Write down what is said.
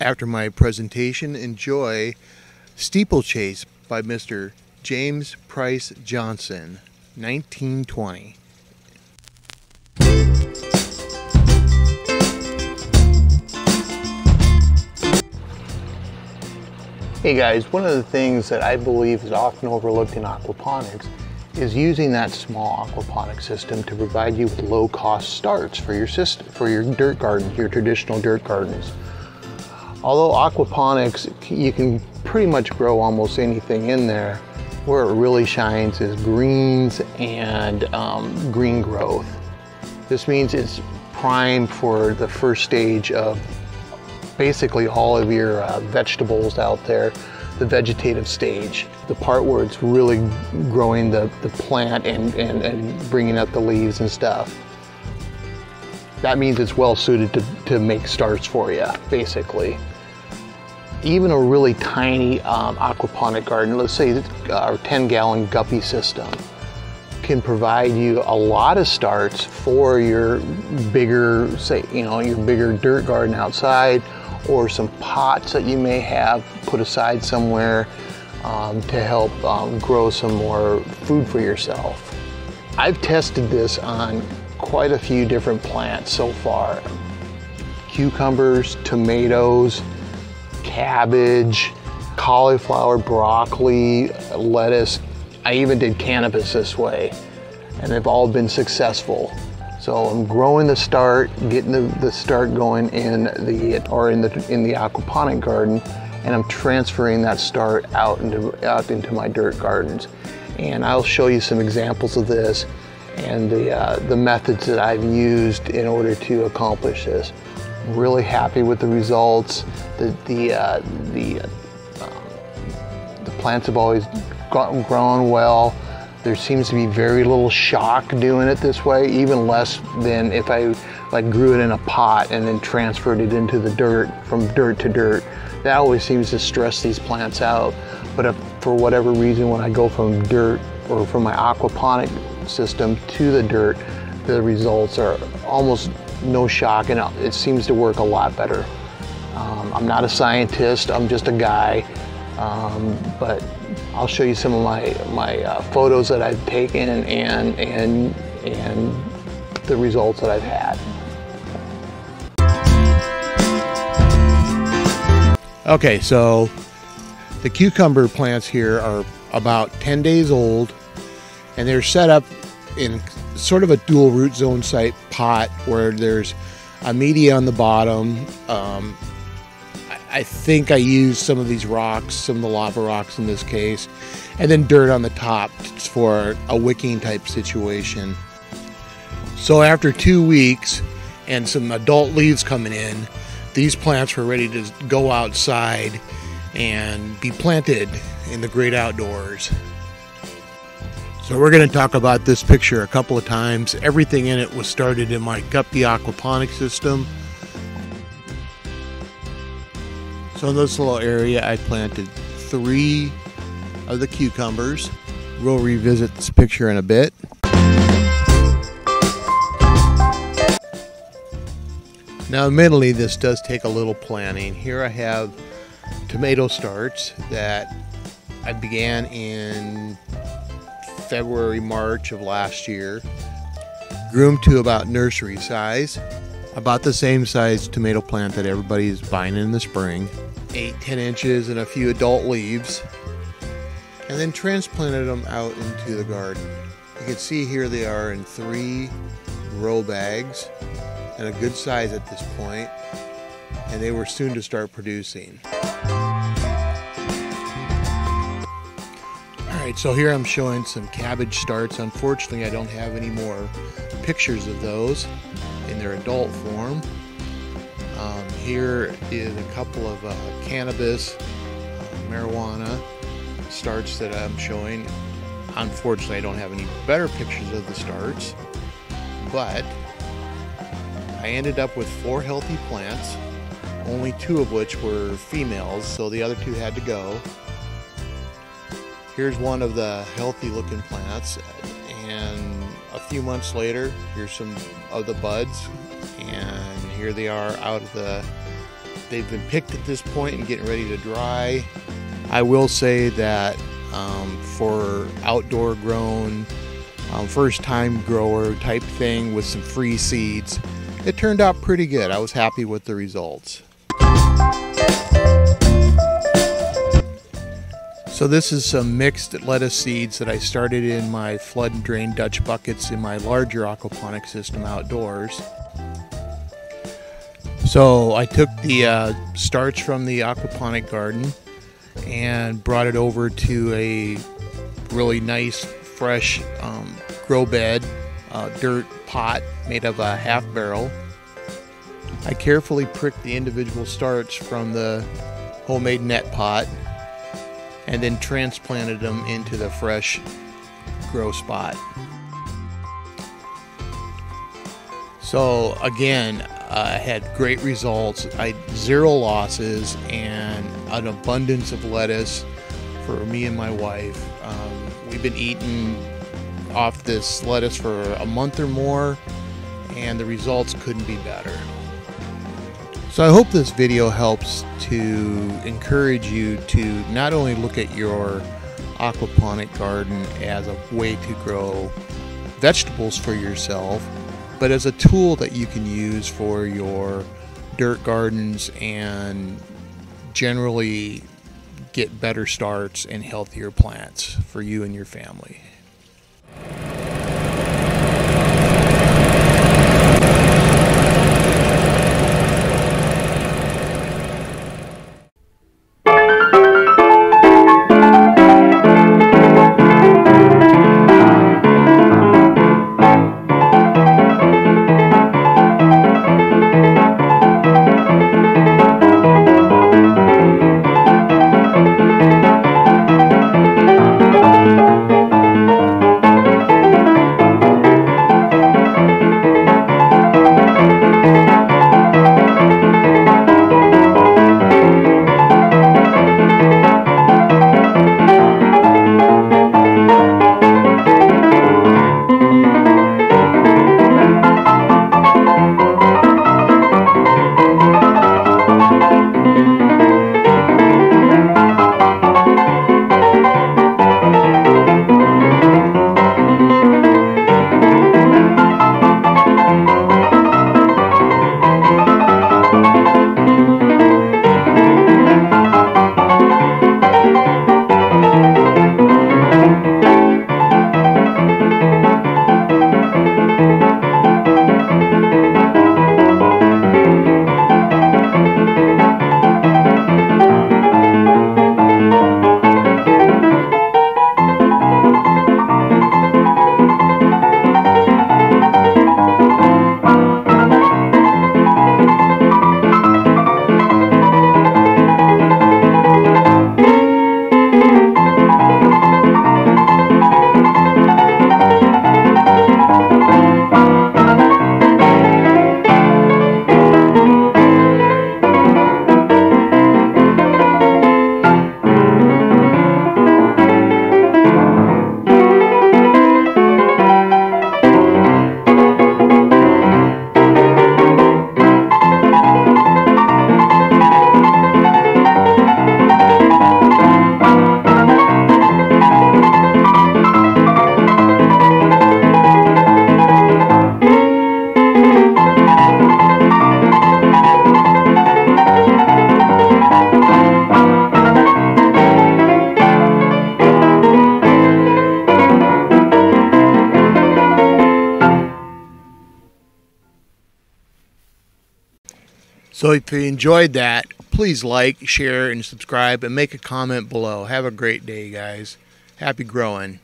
After my presentation, enjoy Steeplechase by Mr. James Price Johnson, 1920. Hey guys, one of the things that I believe is often overlooked in aquaponics is using that small aquaponics system to provide you with low-cost starts for your system, for your dirt gardens, your traditional dirt gardens. Although aquaponics, you can pretty much grow almost anything in there, where it really shines is greens and green growth. This means it's primed for the first stage of basically all of your vegetables out there, the vegetative stage, the part where it's really growing the plant and bringing up the leaves and stuff. That means it's well suited to make starts for you, basically. Even a really tiny aquaponic garden, let's say our 10-gallon guppy system, can provide you a lot of starts for your bigger, say, your bigger dirt garden outside, or some pots that you may have put aside somewhere to help grow some more food for yourself. I've tested this on quite a few different plants so far. Cucumbers, tomatoes, cabbage, cauliflower, broccoli, lettuce. I even did cannabis this way, and they've all been successful. So I'm growing the start, getting the start going in the aquaponic garden, and I'm transferring that start out into my dirt gardens. And I'll show you some examples of this and the methods that I've used in order to accomplish this. I'm really happy with the results. The plants have always grown well. There seems to be very little shock doing it this way, even less than if I grew it in a pot and then transferred it into the dirt, from dirt to dirt. That always seems to stress these plants out. But if for whatever reason, when I go from dirt or from my aquaponic system to the dirt, the results are almost no shock, and it seems to work a lot better. I'm not a scientist, I'm just a guy, but I'll show you some of my photos that I've taken and the results that I've had. Okay, so the cucumber plants here are about 10 days old, and they're set up in sort of a dual root zone site pot where there's a media on the bottom. I think I used some of these rocks, some of the lava rocks in this case, and then dirt on the top for a wicking type situation. So after 2 weeks and some adult leaves coming in, these plants were ready to go outside and be planted in the great outdoors. So we're going to talk about this picture a couple of times. Everything in it was started in my guppy aquaponic system. So in this little area, I planted 3 of the cucumbers. We'll revisit this picture in a bit. Now admittedly, this does take a little planning. Here I have tomato starts that I began in February, March of last year. Grew them to about nursery size, about the same size tomato plant that everybody is buying in the spring. 8-10 inches and a few adult leaves, and then transplanted them out into the garden. You can see here they are in 3 grow bags, and a good size at this point, and they were soon to start producing. Alright, so here I'm showing some cabbage starts. Unfortunately, I don't have any more pictures of those in their adult form. Here is a couple of cannabis, marijuana starts that I'm showing. Unfortunately, I don't have any better pictures of the starts, but I ended up with 4 healthy plants, only 2 of which were females, so the other 2 had to go. Here's one of the healthy looking plants, and a few months later, here's some of the buds, and here they are out of the they've been picked at this point and getting ready to dry. I will say that for outdoor grown, first time grower type thing with some free seeds, it turned out pretty good. I was happy with the results. So this is some mixed lettuce seeds that I started in my flood and drain Dutch buckets in my larger aquaponics system outdoors. So I took the starch from the aquaponic garden and brought it over to a really nice fresh grow bed dirt pot made of a half barrel. I carefully pricked the individual starch from the homemade net pot and then transplanted them into the fresh grow spot. So again, I had great results. I had 0 losses and an abundance of lettuce for me and my wife. We've been eating off this lettuce for a month or more, and the results couldn't be better. So I hope this video helps to encourage you to not only look at your aquaponic garden as a way to grow vegetables for yourself, but as a tool that you can use for your dirt gardens and generally get better starts and healthier plants for you and your family. So if you enjoyed that, please like, share, and subscribe, and make a comment below. Have a great day, guys. Happy growing.